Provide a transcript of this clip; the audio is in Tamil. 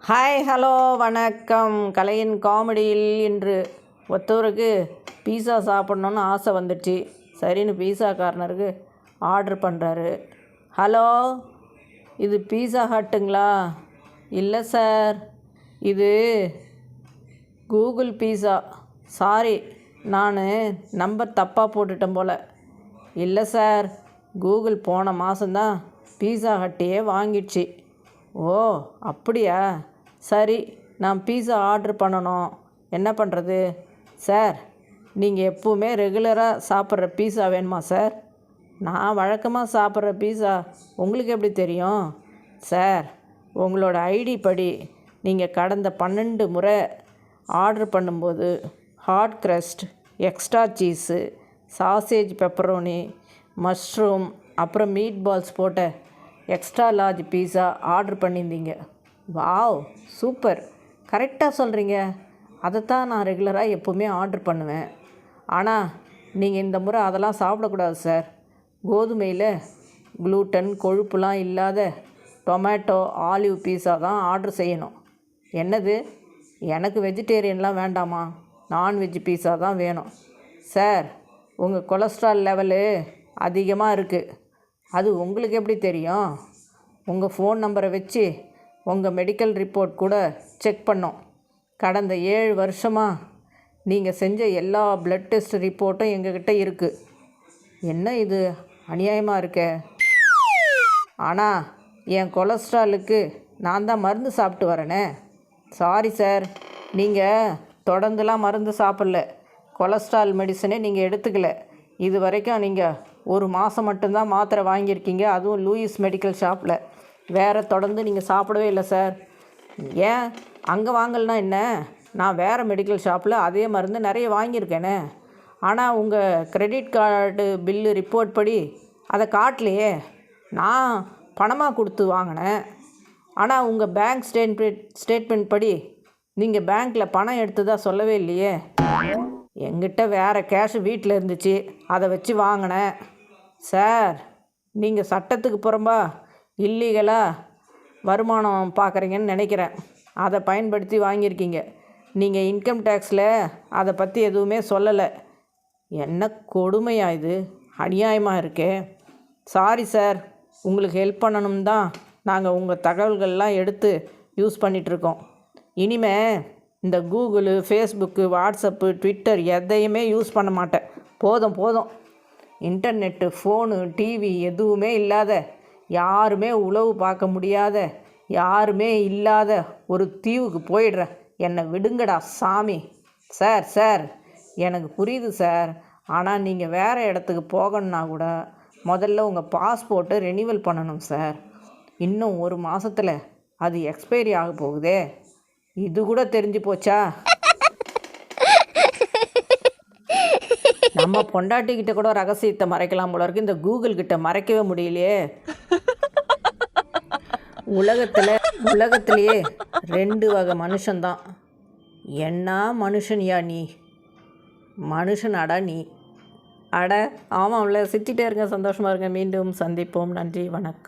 ஹாய் ஹலோ வணக்கம். கலையின் காமெடியில் இன்று ஒருத்தவருக்கு பீஸா சாப்பிட்ணுன்னு ஆசை வந்துடுச்சு. சரின்னு பீஸா கார்னருக்கு ஆர்டர் பண்ணுறாரு. ஹலோ, இது பீஸா ஹட்டுங்களா? இல்லை சார், இது கூகுள் பீஸா. சாரி, நான் நம்பர் தப்பாக போட்டுட்டேன் போல். இல்லை சார், கூகுள் போன மாதம்தான் பீஸா ஹட்டையே வாங்கிடுச்சு. ஓ அப்படியா? சரி, நான் பீஸா ஆர்டர் பண்ணணும். என்ன பண்ணுறது? சார், நீங்கள் எப்போவுமே ரெகுலராக சாப்பிட்ற பீஸா வேணுமா சார்? நான் வழக்கமாக சாப்பிட்ற பீஸா உங்களுக்கு எப்படி தெரியும்? சார், உங்களோட ஐடி படி நீங்கள் கடந்த 12 முறை ஆர்டர் பண்ணும்போது hot crust, extra cheese, sausage, pepperoni, mushroom, அப்புறம் மீட் பால்ஸ் போட்ட எக்ஸ்ட்ரா லார்ஜ் பீஸா ஆர்டர் பண்ணியிருந்தீங்க. வாவ், சூப்பர், கரெக்டாக சொல்கிறீங்க. அதைத்தான் நான் ரெகுலராக எப்போவுமே ஆர்டர் பண்ணுவேன். ஆனால் நீங்கள் இந்த முறை அதெல்லாம் சாப்பிடக்கூடாது சார். கோதுமையில் குளூட்டன், கொழுப்புலாம் இல்லாத டொமேட்டோ ஆலிவ் பீஸா தான் ஆர்டர் செய்யணும். என்னது, எனக்கு வெஜிடேரியன்லாம் வேண்டாமா? நான்வெஜ் பீஸா தான் வேணும். சார், உங்கள் கொலஸ்ட்ரால் லெவலு அதிகமாக இருக்குது. அது உங்களுக்கு எப்படி தெரியும்? உங்கள் ஃபோன் நம்பரை வச்சு உங்கள் மெடிக்கல் ரிப்போர்ட் கூட செக் பண்ணோம். கடந்த 7 வருஷமாக நீங்கள் செஞ்ச எல்லா ப்ளட் டெஸ்ட் ரிப்போர்ட்டும் எங்ககிட்ட இருக்குது. என்ன இது அநியாயமாக இருக்கே. ஆனால் என் கொலஸ்ட்ராலுக்கு நான் தான் மருந்து சாப்பிட்டு வரேனே. சாரி சார், நீங்கள் தொடர்ந்துலாம் மருந்து சாப்பிடல. கொலஸ்ட்ரால் மெடிசனே நீங்கள் எடுத்துக்கல. இது வரைக்கும் நீங்கள் 1 மாதம் மட்டும்தான் மாத்திரை வாங்கியிருக்கீங்க, அதுவும் லூயிஸ் மெடிக்கல் ஷாப்பில். வேறு தொடர்ந்து நீங்கள் சாப்பிடவே இல்லை சார். ஏன் அங்கே வாங்கலைன்னா என்ன? நான் வேறு மெடிக்கல் ஷாப்பில் அதே மருந்து நிறைய வாங்கியிருக்கேனே. ஆனால் உங்கள் கிரெடிட் கார்டு பில்லு ரிப்போர்ட் படி அதை காட்டலையே. நான் பணமாக கொடுத்து வாங்கினேன். ஆனால் உங்கள் பேங்க் ஸ்டேட்மெண்ட் படி நீங்கள் பேங்க்கில் பணம் எடுத்ததாக சொல்லவே இல்லையே. எங்கிட்ட வேறு கேஷ் வீட்டில் இருந்துச்சு, அதை வச்சு வாங்கினேன். சார், நீங்கள் சட்டத்துக்கு புறம்பா இல்லீகலாக வருமானம் பார்க்குறீங்கன்னு நினைக்கிறேன். அதை பயன்படுத்தி வாங்கியிருக்கீங்க. நீங்கள் இன்கம் டேக்ஸில் அதை பற்றி எதுவுமே சொல்லலை. என்ன கொடுமையாக இது, அநியாயமாக இருக்கே. சாரி சார், உங்களுக்கு ஹெல்ப் பண்ணணும் தான் நாங்கள் உங்கள் தகவல்கள்லாம் எடுத்து யூஸ் பண்ணிகிட்ருக்கோம். இனிமேல் இந்த கூகுளு, ஃபேஸ்புக்கு, வாட்ஸ்அப்பு, ட்விட்டர் எதையுமே யூஸ் பண்ண மாட்டேன். போதும். இன்டர்நெட்டு, ஃபோனு, டிவி எதுவுமே இல்லாத, யாருமே உளவு பார்க்க முடியாத, யாருமே இல்லாத ஒரு தீவுக்கு போயிடுறேன். என்னை விடுங்கடா சாமி. சார், எனக்கு புரியுது சார். ஆனால் நீங்கள் வேறு இடத்துக்கு போகணுன்னா கூட முதல்ல உங்கள் பாஸ்போர்ட்டை ரெனிவல் பண்ணணும் சார். இன்னும் 1 மாதத்தில் அது எக்ஸ்பைரி ஆக போகுதே. இது கூட தெரிஞ்சு போச்சா? நம்ம பொண்டாட்டிக்கிட்ட கூட ரகசியத்தை மறைக்கலாம் போல இருக்கு, இந்த கூகுள் கிட்ட மறைக்கவே முடியலையே. உலகத்திலேயே 2 வகை மனுஷன்தான். என்ன மனுஷன்யா நீ? மனுஷனாடா நீ? அட ஆமாம்ல. சிரிச்சிட்டே இருங்க, சந்தோஷமாக இருங்க. மீண்டும் சந்திப்போம். நன்றி, வணக்கம்.